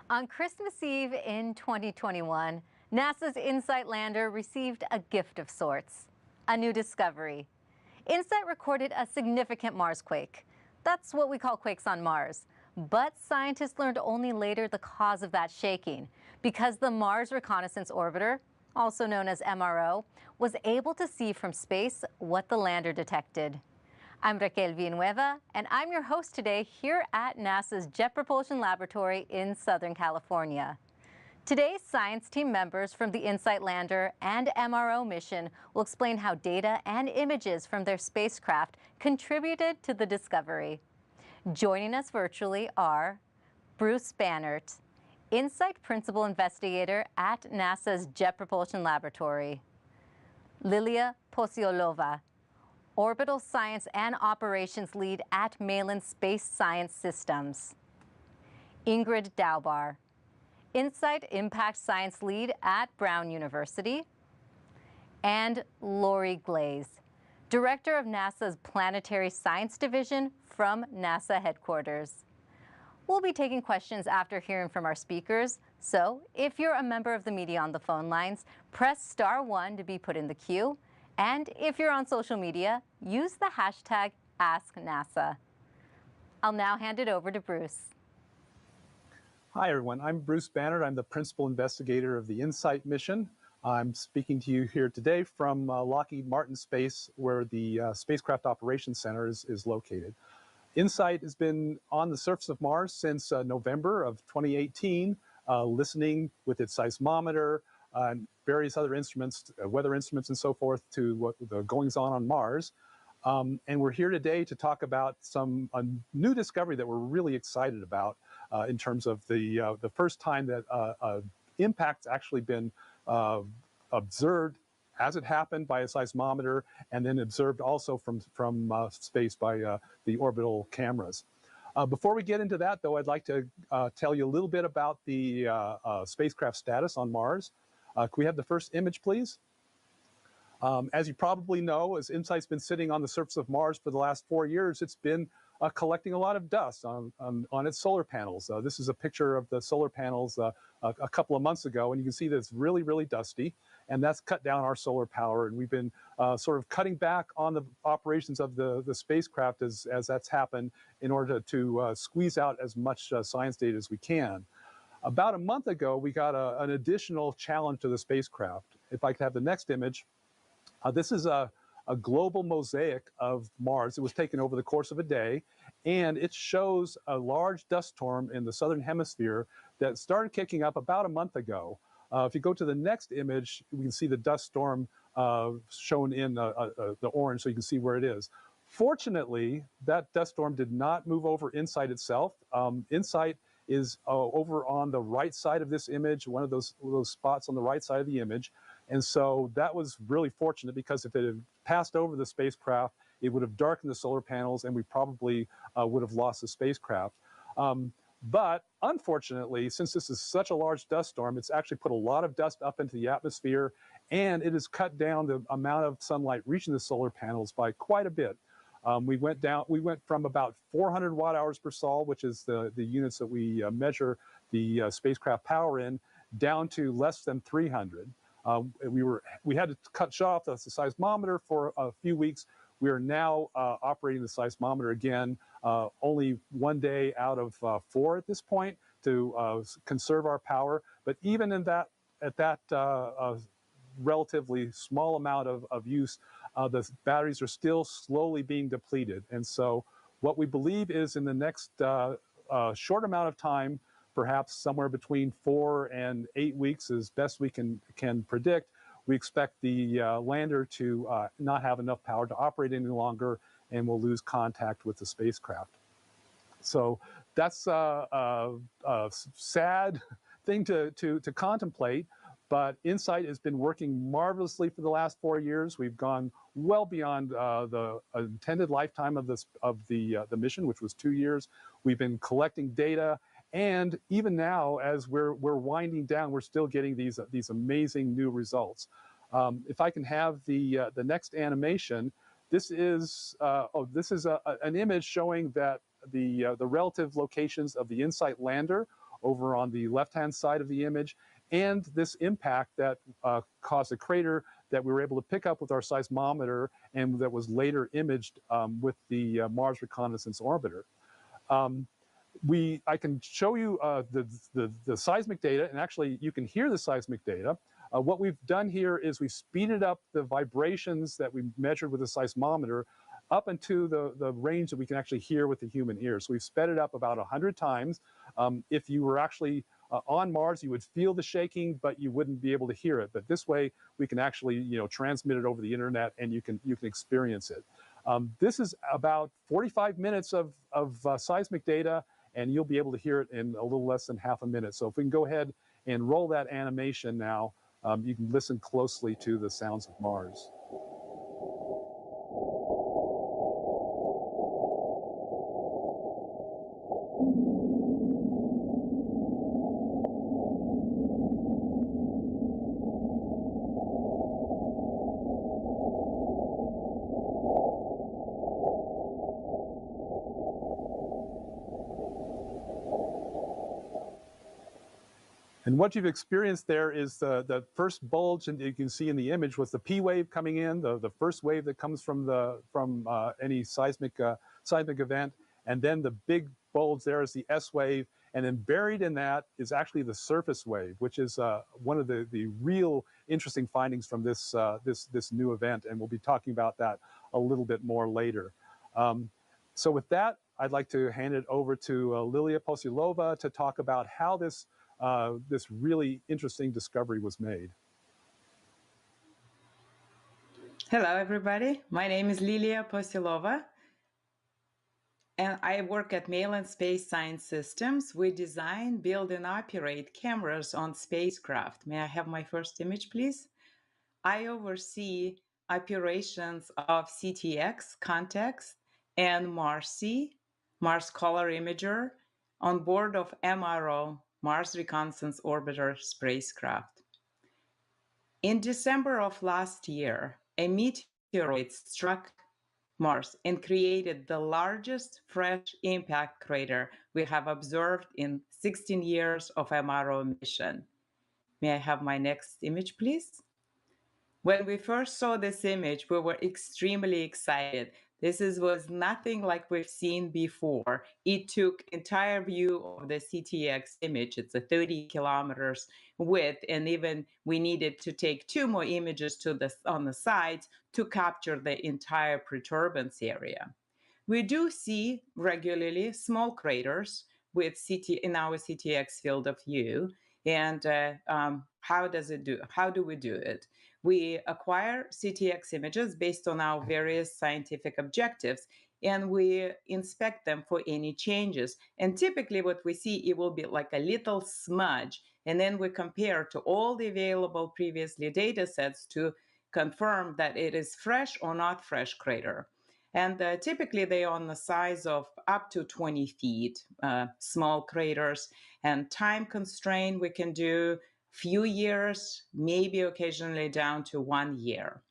On Christmas Eve in 2021, NASA's InSight lander received a gift of sorts, a new discovery. InSight recorded a significant Mars quake. That's what we call quakes on Mars. But scientists learned only later the cause of that shaking, because the Mars Reconnaissance Orbiter, also known as MRO, was able to see from space what the lander detected. I'm Raquel Villanueva, and I'm your host today here at NASA's Jet Propulsion Laboratory in Southern California. Today, science team members from the InSight lander and MRO mission will explain how data and images from their spacecraft contributed to the discovery. Joining us virtually are Bruce Bannert, InSight Principal Investigator at NASA's Jet Propulsion Laboratory; Lilia Posiolova, Orbital Science and Operations Lead at Malin Space Science Systems; Ingrid Daubar, InSight Impact Science Lead at Brown University; and Lori Glaze, Director of NASA's Planetary Science Division from NASA headquarters. We'll be taking questions after hearing from our speakers, so if you're a member of the media on the phone lines, press *1 to be put in the queue. And if you're on social media, use the hashtag AskNASA. I'll now hand it over to Bruce. Hi, everyone. I'm Bruce Bannert. I'm the Principal Investigator of the InSight mission. I'm speaking to you here today from Lockheed Martin Space, where the Spacecraft Operations Center is located. InSight has been on the surface of Mars since November of 2018, listening with its seismometer and various other instruments, weather instruments and so forth, to what the goings-on on Mars. And we're here today to talk about a new discovery that we're really excited about in terms of the first time that impact's actually been observed as it happened by a seismometer, and then observed also from space by the orbital cameras. Before we get into that, though, I'd like to tell you a little bit about the spacecraft status on Mars. Can we have the first image, please? As you probably know, as InSight's been sitting on the surface of Mars for the last 4 years, it's been collecting a lot of dust on its solar panels. This is a picture of the solar panels a couple of months ago, and you can see that it's really, really dusty, and that's cut down our solar power. And we've been sort of cutting back on the operations of the spacecraft as that's happened in order to squeeze out as much science data as we can. About a month ago, we got an additional challenge to the spacecraft. If I could have the next image. This is a global mosaic of Mars. It was taken over the course of a day, and it shows a large dust storm in the southern hemisphere that started kicking up about a month ago. If you go to the next image, we can see the dust storm shown in the orange, so you can see where it is. Fortunately, that dust storm did not move over InSight itself. InSight is over on the right side of this image, one of those spots on the right side of the image. And so that was really fortunate, because if it had passed over the spacecraft, it would have darkened the solar panels, and we probably would have lost the spacecraft. But unfortunately, since this is such a large dust storm, it's actually put a lot of dust up into the atmosphere, and it has cut down the amount of sunlight reaching the solar panels by quite a bit. We went from about 400 watt-hours per sol, which is the units that we measure the spacecraft power in, down to less than 300. We had to shut off the seismometer for a few weeks. We are now operating the seismometer again, only 1 day out of 4 at this point, to conserve our power. But even at that relatively small amount of use, the batteries are still slowly being depleted. And so what we believe is, in the next short amount of time, perhaps somewhere between 4 and 8 weeks, as best we can predict, we expect the lander to not have enough power to operate any longer, and we'll lose contact with the spacecraft. So that's a sad thing to contemplate, but InSight has been working marvelously for the last 4 years. We've gone well beyond the intended lifetime of the mission, which was 2 years. We've been collecting data, and even now, as we're winding down, we're still getting these amazing new results. If I can have the next animation, this is an image showing that the relative locations of the InSight lander over on the left-hand side of the image, and this impact that caused a crater that we were able to pick up with our seismometer and that was later imaged with the Mars Reconnaissance Orbiter. I can show you the seismic data, and actually you can hear the seismic data. What we've done here is we've speeded up the vibrations that we measured with the seismometer up into the range that we can actually hear with the human ear. So we've sped it up about 100 times. If you were actually on Mars, you would feel the shaking, but you wouldn't be able to hear it. But this way, we can actually transmit it over the internet, and you can experience it. This is about 45 minutes of seismic data, and you'll be able to hear it in a little less than half a minute. So if we can go ahead and roll that animation now, you can listen closely to the sounds of Mars. And what you've experienced there is the first bulge, and you can see in the image, was the P wave coming in, the first wave that comes from any seismic event, and then the big bulge there is the S wave, and then buried in that is actually the surface wave, which is one of the real interesting findings from this new event, and we'll be talking about that a little bit more later. So with that, I'd like to hand it over to Lilia Posilova to talk about how this really interesting discovery was made. Hello, everybody. My name is Lilia Posilova, and I work at Malin Space Science Systems. We design, build, and operate cameras on spacecraft. May I have my first image, please? I oversee operations of CTX, Context, and MARSI, Mars Color Imager, on board of MRO, Mars Reconnaissance Orbiter spacecraft. In December of last year, a meteoroid struck Mars and created the largest fresh impact crater we have observed in 16 years of MRO mission. May I have my next image, please? When we first saw this image, we were extremely excited. This was nothing like we've seen before. It took entire view of the CTX image. It's a 30 kilometers width, and even we needed to take 2 more images on the sides to capture the entire protuberance area. We do see regularly small craters with in our CTX field of view. And how do we do it? We acquire CTX images based on our various scientific objectives, and we inspect them for any changes. And typically what we see, it will be like a little smudge. And then we compare to all the available previously data sets to confirm that it is fresh or not fresh crater. And typically they are on the size of up to 20 feet, small craters. And time constraint, we can do few years, maybe occasionally down to 1 year.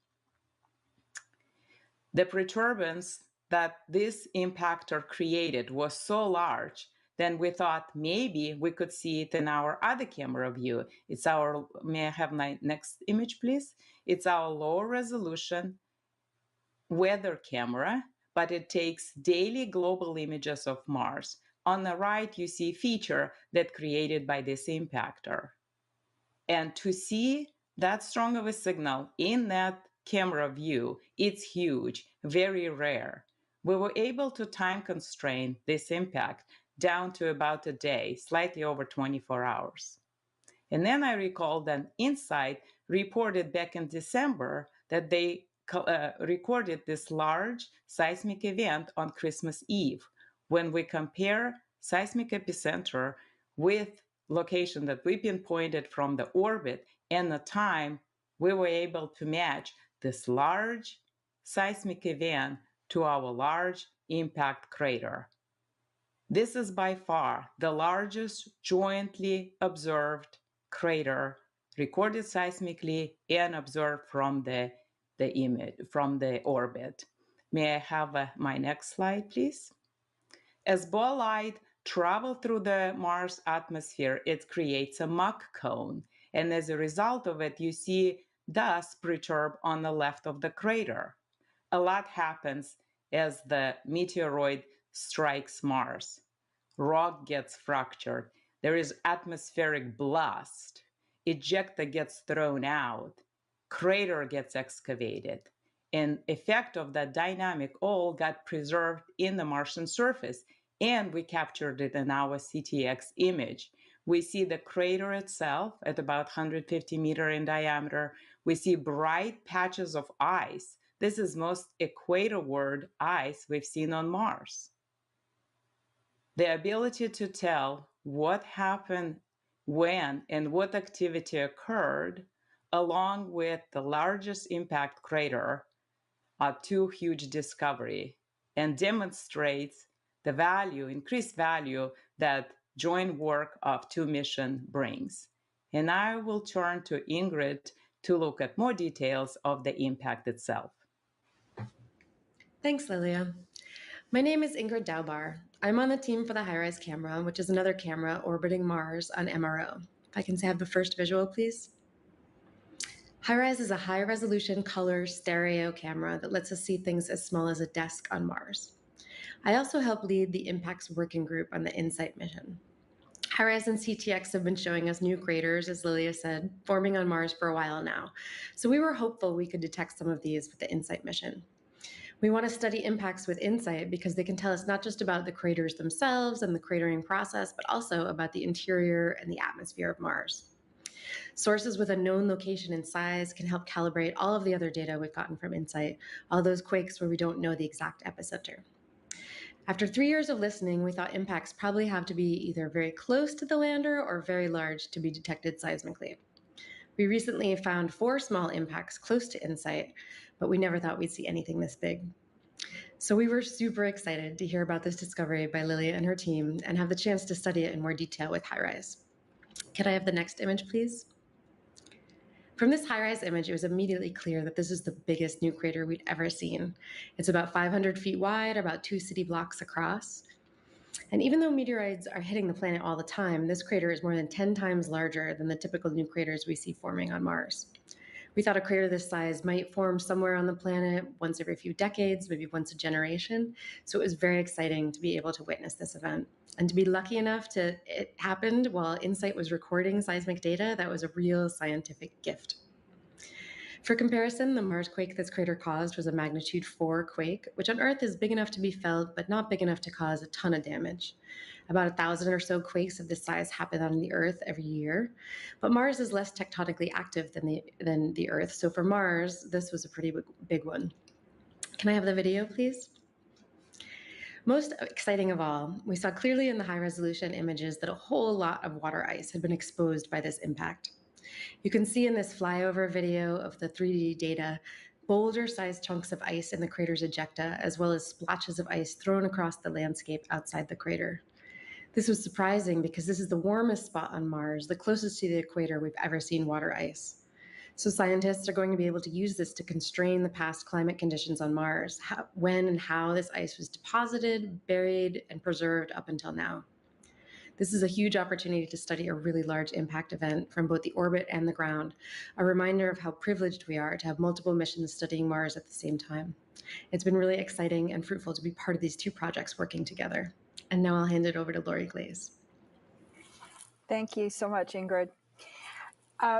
The protuberance that this impactor created was so large, then we thought maybe we could see it in our other camera view. It's our, may I have my next image, please? It's our low resolution weather camera, but it takes daily global images of Mars. On the right, you see a feature that created by this impactor. And to see that strong of a signal in that camera view, it's huge, very rare. We were able to time constrain this impact down to about a day, slightly over 24 hours. And then I recall that InSight reported back in December that they recorded this large seismic event on Christmas Eve. When we compare seismic epicenter with location that we pinpointed from the orbit and the time, we were able to match this large seismic event to our large impact crater. This is by far the largest jointly observed crater recorded seismically and observed from the image, from the orbit. May I have my next slide, please? As bolide travel through the Mars atmosphere, it creates a muck cone. And as a result of it, you see dust perturb on the left of the crater. A lot happens as the meteoroid strikes Mars. Rock gets fractured. There is atmospheric blast. Ejecta gets thrown out. Crater gets excavated. And effect of that dynamic all got preserved in the Martian surface, and we captured it in our CTX image. We see the crater itself at about 150 meters in diameter. We see bright patches of ice. This is most equatorward ice we've seen on Mars. The ability to tell what happened when and what activity occurred, along with the largest impact crater, are two huge discoveries and demonstrates the value, increased value that joint work of two missions brings. And I will turn to Ingrid to look at more details of the impact itself. Thanks, Lilia. My name is Ingrid Daubar. I'm on the team for the HiRISE camera, which is another camera orbiting Mars on MRO. If I can have the first visual, please. HiRISE is a high-resolution color stereo camera that lets us see things as small as a desk on Mars. I also help lead the Impacts Working Group on the InSight mission. HiRISE and CTX have been showing us new craters, as Lilia said, forming on Mars for a while now. So we were hopeful we could detect some of these with the InSight mission. We want to study impacts with InSight because they can tell us not just about the craters themselves and the cratering process, but also about the interior and the atmosphere of Mars. Sources with a known location and size can help calibrate all of the other data we've gotten from InSight, all those quakes where we don't know the exact epicenter. After 3 years of listening, we thought impacts probably have to be either very close to the lander or very large to be detected seismically. We recently found 4 small impacts close to InSight, but we never thought we'd see anything this big. So we were super excited to hear about this discovery by Lilia and her team and have the chance to study it in more detail with HiRISE. Could I have the next image, please? From this HiRISE image, it was immediately clear that this is the biggest new crater we'd ever seen. It's about 500 feet wide, about 2 city blocks across. And even though meteoroids are hitting the planet all the time, this crater is more than 10 times larger than the typical new craters we see forming on Mars. We thought a crater this size might form somewhere on the planet once every few decades, maybe once a generation. So it was very exciting to be able to witness this event. And to be lucky enough to it happened while InSight was recording seismic data, that was a real scientific gift. For comparison, the Mars quake this crater caused was a magnitude 4 quake, which on Earth is big enough to be felt, but not big enough to cause a ton of damage. About 1,000 or so quakes of this size happen on the Earth every year, but Mars is less tectonically active than the Earth, so for Mars, this was a pretty big one. Can I have the video, please? Most exciting of all, we saw clearly in the high-resolution images that a whole lot of water ice had been exposed by this impact. You can see in this flyover video of the 3D data boulder-sized chunks of ice in the crater's ejecta, as well as splotches of ice thrown across the landscape outside the crater. This was surprising because this is the warmest spot on Mars, the closest to the equator we've ever seen water ice. So scientists are going to be able to use this to constrain the past climate conditions on Mars, when and how this ice was deposited, buried, and preserved up until now. This is a huge opportunity to study a really large impact event from both the orbit and the ground, a reminder of how privileged we are to have multiple missions studying Mars at the same time. It's been really exciting and fruitful to be part of these 2 projects working together. And now I'll hand it over to Lori Glaze. Thank you so much, Ingrid.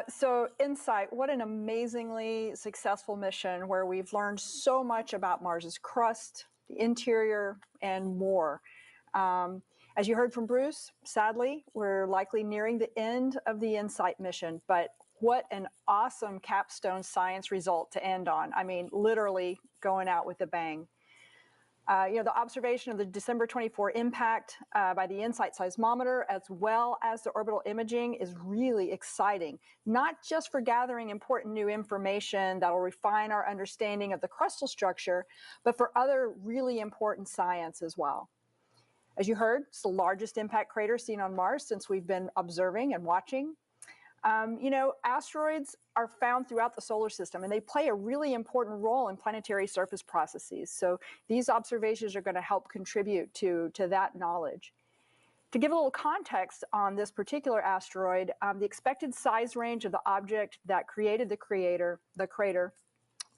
So InSight, what an amazingly successful mission where we've learned so much about Mars's crust, the interior, and more. As you heard from Bruce, sadly, we're likely nearing the end of the InSight mission, but what an awesome capstone science result to end on. I mean, literally going out with a bang. The observation of the December 24 impact by the InSight seismometer, as well as the orbital imaging, is really exciting, not just for gathering important new information that will refine our understanding of the crustal structure, but for other really important science as well. As you heard, it's the largest impact crater seen on Mars since we've been observing and watching. Asteroids are found throughout the solar system, and they play a really important role in planetary surface processes. So these observations are going to help contribute to that knowledge. To give a little context on this particular asteroid, the expected size range of the object that created the crater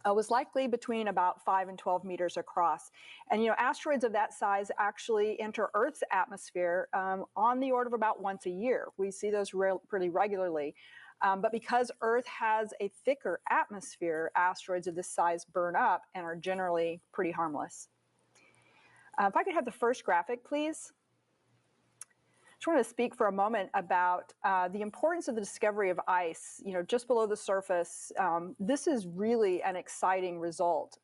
was likely between about 5 and 12 meters across. And asteroids of that size actually enter Earth's atmosphere on the order of about once a year. We see those pretty regularly. But because Earth has a thicker atmosphere, asteroids of this size burn up and are generally pretty harmless. If I could have the first graphic, please. I just want to speak for a moment about the importance of the discovery of ice, just below the surface. This is really an exciting result.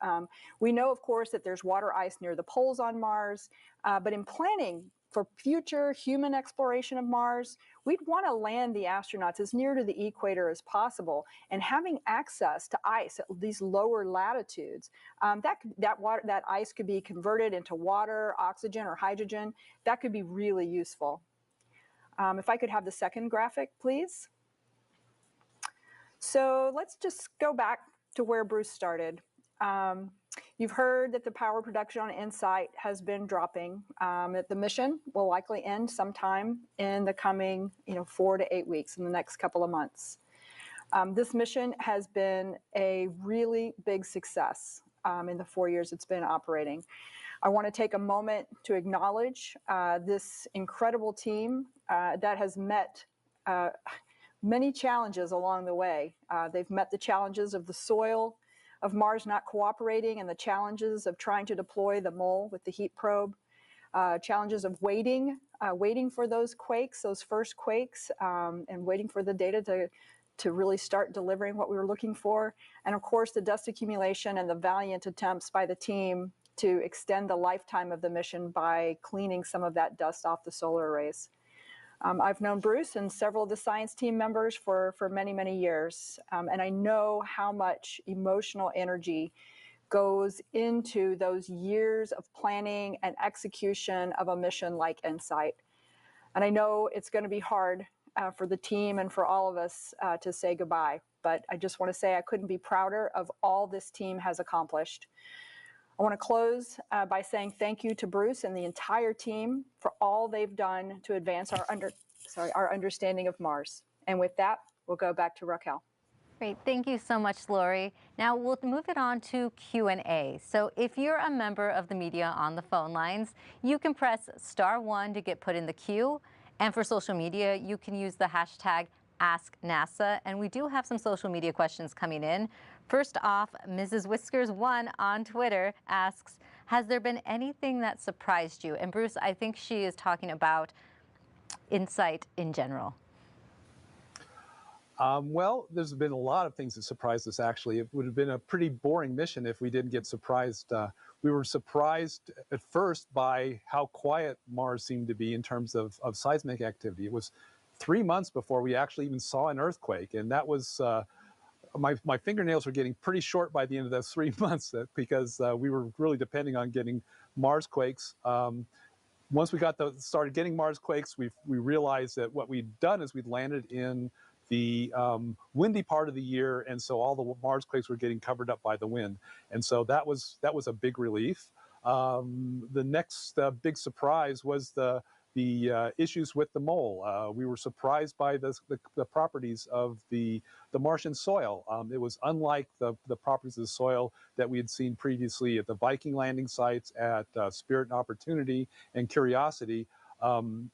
We know, of course, that there's water ice near the poles on Mars, but in planning for future human exploration of Mars, we'd want to land the astronauts as near to the equator as possible, and having access to ice at these lower latitudes, that ice could be converted into water, oxygen, or hydrogen. That could be really useful. If I could have the second graphic, please. So let's just go back to where Bruce started. You've heard that the power production on InSight has been dropping. That the mission will likely end sometime in the coming 4 to 8 weeks, in the next couple of months. This mission has been a really big success in the 4 years it's been operating. I want to take a moment to acknowledge this incredible team that has met many challenges along the way. They've met the challenges of the soil of Mars not cooperating, and the challenges of trying to deploy the mole with the heat probe, challenges of waiting for those quakes, those first quakes, and waiting for the data to really start delivering what we were looking for. And of course, the dust accumulation and the valiant attempts by the team to extend the lifetime of the mission by cleaning some of that dust off the solar arrays. I've known Bruce and several of the science team members for many, many years, and I know how much emotional energy goes into those years of planning and execution of a mission like InSight. And I know it's going to be hard for the team and for all of us to say goodbye, but I just want to say I couldn't be prouder of all this team has accomplished. I want to close by saying thank you to Bruce and the entire team for all they've done to advance our understanding of Mars. And with that, we'll go back to Raquel. Great, thank you so much, Lori. Now we'll move it on to Q&A. So if you're a member of the media on the phone lines, you can press *1 to get put in the queue. And for social media, you can use the hashtag #AskNASA. And we do have some social media questions coming in. First off, Mrs. Whiskers1 on Twitter asks, has there been anything that surprised you? And Bruce, I think she is talking about InSight in general. Well, there's been a lot of things that surprised us, actually. It would have been a pretty boring mission if we didn't get surprised. We were surprised at first by how quiet Mars seemed to be in terms of seismic activity. It was 3 months before we actually even saw an earthquake, and that was my fingernails were getting pretty short by the end of those 3 months because we were really depending on getting Mars quakes. Once we started getting Mars quakes, we realized that what we'd done is we'd landed in the windy part of the year, and so all the Mars quakes were getting covered up by the wind, and so that was a big relief. The next big surprise was the issues with the mole. We were surprised by the properties of the Martian soil. It was unlike the properties of the soil that we had seen previously at the Viking landing sites, at Spirit and Opportunity and Curiosity.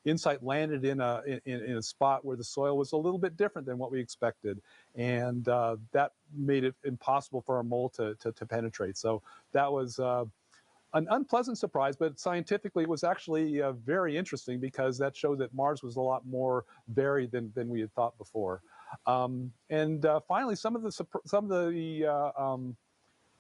InSight landed in a spot where the soil was a little bit different than what we expected, and that made it impossible for our mole to penetrate. So that was an unpleasant surprise, but scientifically it was actually very interesting because that showed that Mars was a lot more varied than we had thought before. Finally, some of the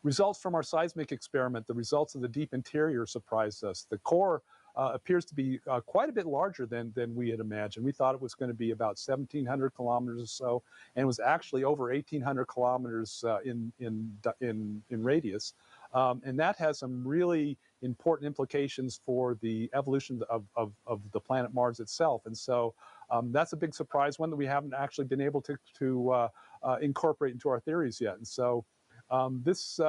results from our seismic experiment, the results of the deep interior, surprised us. The core appears to be quite a bit larger than we had imagined. We thought it was going to be about 1,700 kilometers or so, and it was actually over 1,800 kilometers in radius. And that has some really important implications for the evolution of the planet Mars itself. And so that's a big surprise, one that we haven't actually been able to incorporate into our theories yet. And so this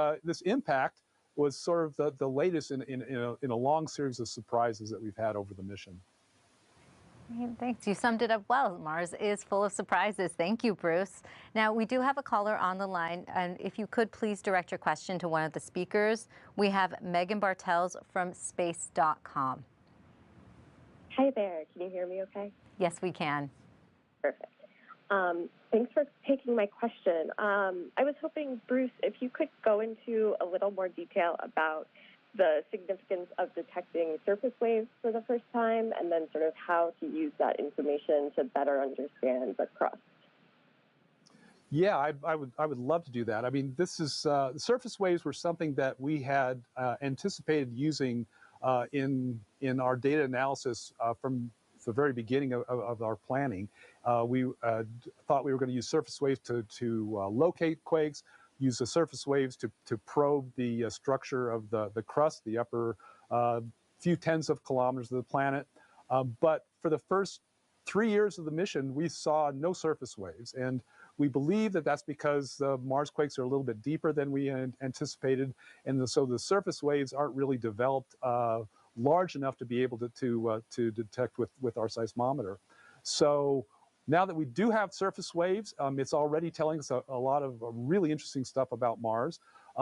impact was sort of the latest in a long series of surprises that we've had over the mission. Thanks. You summed it up well. Mars is full of surprises. Thank you, Bruce. Now, we do have a caller on the line, and if you could please direct your question to one of the speakers. We have Megan Bartels from space.com. Hi there. Can you hear me okay? Yes, we can. Perfect. Thanks for taking my question. I was hoping, Bruce, if you could go into a little more detail about the significance of detecting surface waves for the first time, and then sort of how to use that information to better understand the crust. Yeah, I would love to do that. I mean, this is surface waves were something that we had anticipated using in our data analysis from the very beginning of our planning. We thought we were going to use surface waves to locate quakes, use the surface waves to probe the structure of the crust, the upper few tens of kilometers of the planet. But for the first 3 years of the mission, we saw no surface waves. And we believe that that's because the Mars quakes are a little bit deeper than we anticipated. And so the surface waves aren't really developed large enough to be able to detect with our seismometer. So now that we do have surface waves, it's already telling us a lot of really interesting stuff about Mars.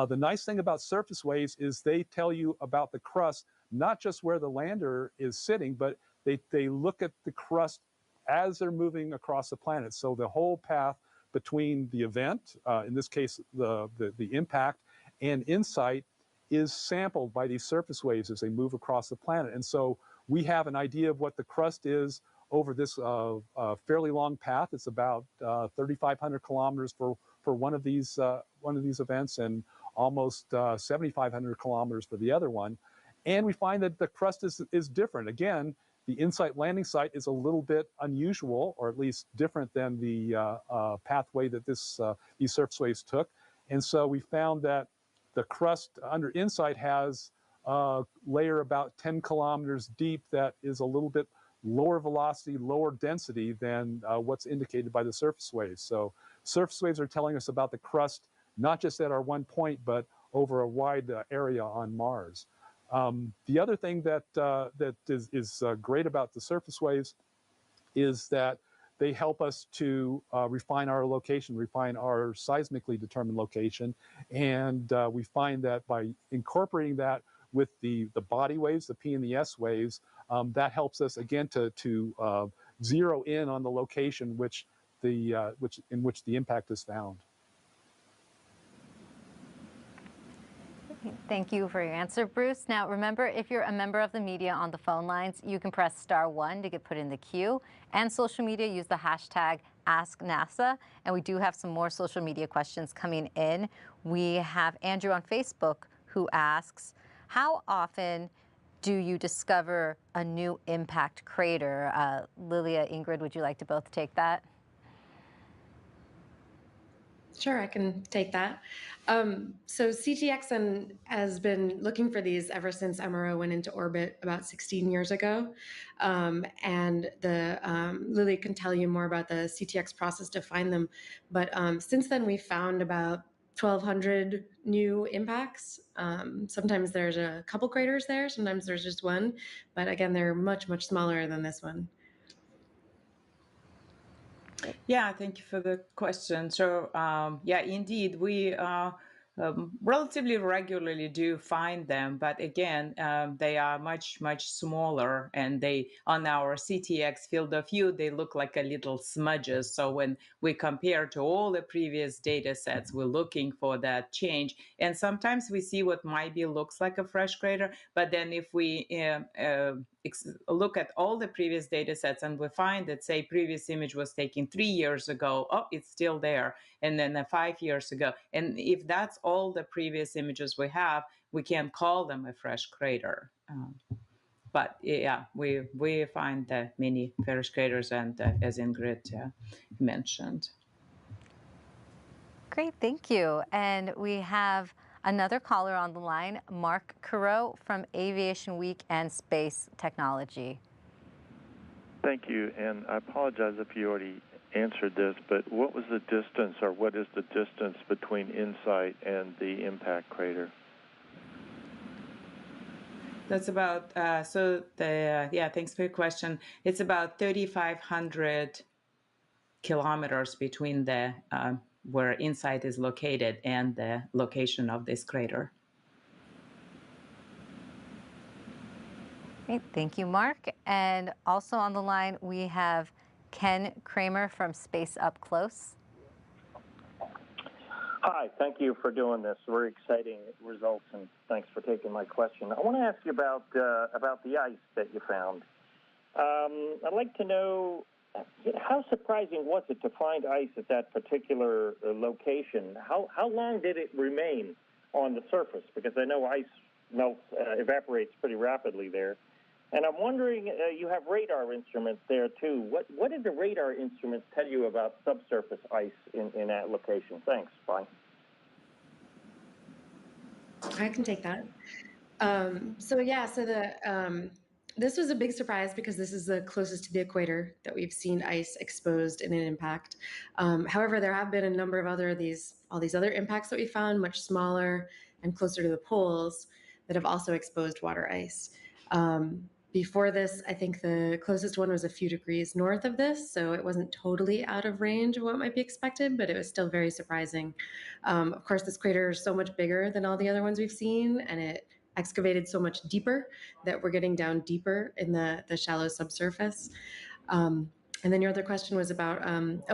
The nice thing about surface waves is they tell you about the crust, not just where the lander is sitting, but they look at the crust as they're moving across the planet. So the whole path between the event, in this case, the impact, and InSight is sampled by these surface waves as they move across the planet. And so we have an idea of what the crust is over this fairly long path. It's about 3,500 kilometers for one of these events, and almost 7,500 kilometers for the other one. And we find that the crust is different. Again, the InSight landing site is a little bit unusual, or at least different than the pathway that these surface waves took. And so we found that the crust under InSight has a layer about 10 kilometers deep that is a little bit lower velocity, lower density than what's indicated by the surface waves. So surface waves are telling us about the crust, not just at our one point, but over a wide area on Mars. The other thing that is great about the surface waves is that they help us to refine our location, refine our seismically determined location. And we find that by incorporating that with the body waves, the P and the S waves, that helps us again to zero in on the location in which the impact is found. Thank you for your answer, Bruce. Now, remember, if you're a member of the media on the phone lines, you can press *1 to get put in the queue. And social media, use the hashtag #AskNASA. And we do have some more social media questions coming in. We have Andrew on Facebook who asks, how often do you discover a new impact crater? Lilia, Ingrid, would you like to both take that? Sure, I can take that. So CTX has been looking for these ever since MRO went into orbit about 16 years ago. And Lily can tell you more about the CTX process to find them. But since then, we've found about 1,200 new impacts. Sometimes there's a couple craters there, sometimes there's just one. But again, they're much, much smaller than this one. Yeah, thank you for the question. So, yeah, indeed, we relatively regularly do find them, but again, they are much, much smaller, and they, on our CTX field of view, they look like a little smudges. So when we compare to all the previous data sets, we're looking for that change. And sometimes we see what might be looks like a fresh crater, but then if we look at all the previous data sets and we find that, say, previous image was taken 3 years ago, oh, it's still there, and then 5 years ago. And if that's all the previous images we have, we can't call them a fresh crater. But yeah, we find many fresh craters, and as Ingrid mentioned. Great, thank you. And we have another caller on the line, Mark Carreau from Aviation Week and Space Technology. Thank you, and I apologize if you already answered this, but what was the distance, or what is the distance between InSight and the impact crater? That's about, yeah, thanks for your question. It's about 3,500 kilometers between the where InSight is located and the location of this crater. Great, thank you, Mark. And also on the line, we have Ken Kramer from Space Up Close. Hi, thank you for doing this. Very exciting results, and thanks for taking my question. I want to ask you about the ice that you found. I'd like to know, how surprising was it to find ice at that particular location? How long did it remain on the surface? Because I know ice melts, evaporates pretty rapidly there. And I'm wondering, you have radar instruments there too. What did the radar instruments tell you about subsurface ice in that location? Thanks. Bye. I can take that. This was a big surprise because this is the closest to the equator that we've seen ice exposed in an impact. However, there have been a number of all these other impacts that we found, much smaller and closer to the poles, that have also exposed water ice. Before this, I think the closest one was a few degrees north of this, so it wasn't totally out of range of what might be expected, but it was still very surprising. Of course, this crater is so much bigger than all the other ones we've seen, and it excavated so much deeper that we're getting down deeper in the shallow subsurface. And then your other question was about,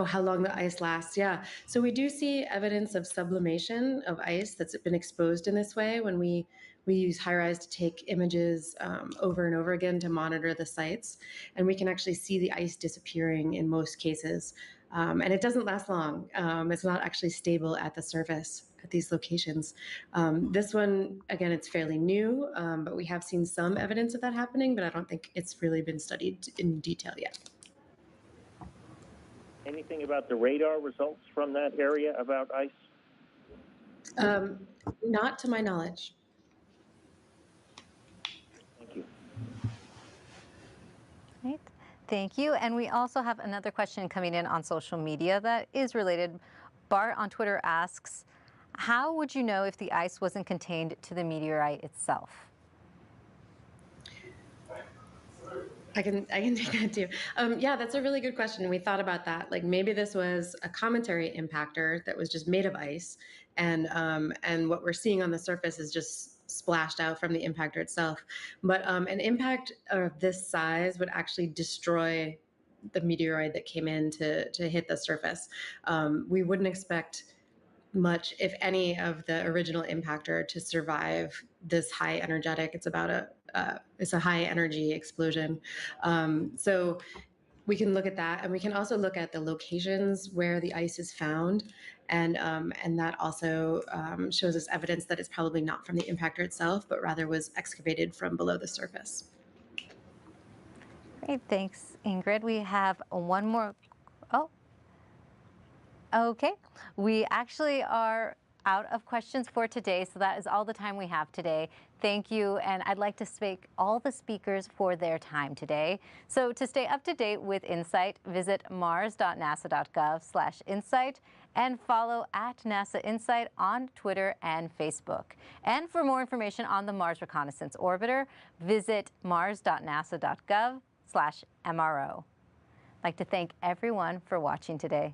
how long the ice lasts. Yeah, so we do see evidence of sublimation of ice that's been exposed in this way when we use HiRISE to take images over and over again to monitor the sites. And we can actually see the ice disappearing in most cases. And it doesn't last long. It's not actually stable at the surface at these locations. This one, again, it's fairly new, but we have seen some evidence of that happening, but I don't think it's really been studied in detail yet. Anything about the radar results from that area about ice? Not to my knowledge. Thank you. Right. Thank you. And we also have another question coming in on social media that is related. Bart on Twitter asks, how would you know if the ice wasn't contained to the meteorite itself? I can take that too. Yeah, that's a really good question. We thought about that. Like maybe this was a cometary impactor that was just made of ice, and what we're seeing on the surface is just splashed out from the impactor itself. But an impact of this size would actually destroy the meteoroid that came in to hit the surface. We wouldn't expect much, if any, of the original impactor to survive this high energetic. It's a high energy explosion. So we can look at that, and we can also look at the locations where the ice is found, and that also shows us evidence that it's probably not from the impactor itself, but rather was excavated from below the surface. Great, thanks, Ingrid. We have one more. Oh, okay. We actually are out of questions for today, so that is all the time we have today. Thank you, and I'd like to thank all the speakers for their time today. So to stay up to date with InSight, visit mars.nasa.gov/insight and follow @NASA Insight on Twitter and Facebook. And for more information on the Mars Reconnaissance Orbiter, visit mars.nasa.gov/MRO. I'd like to thank everyone for watching today.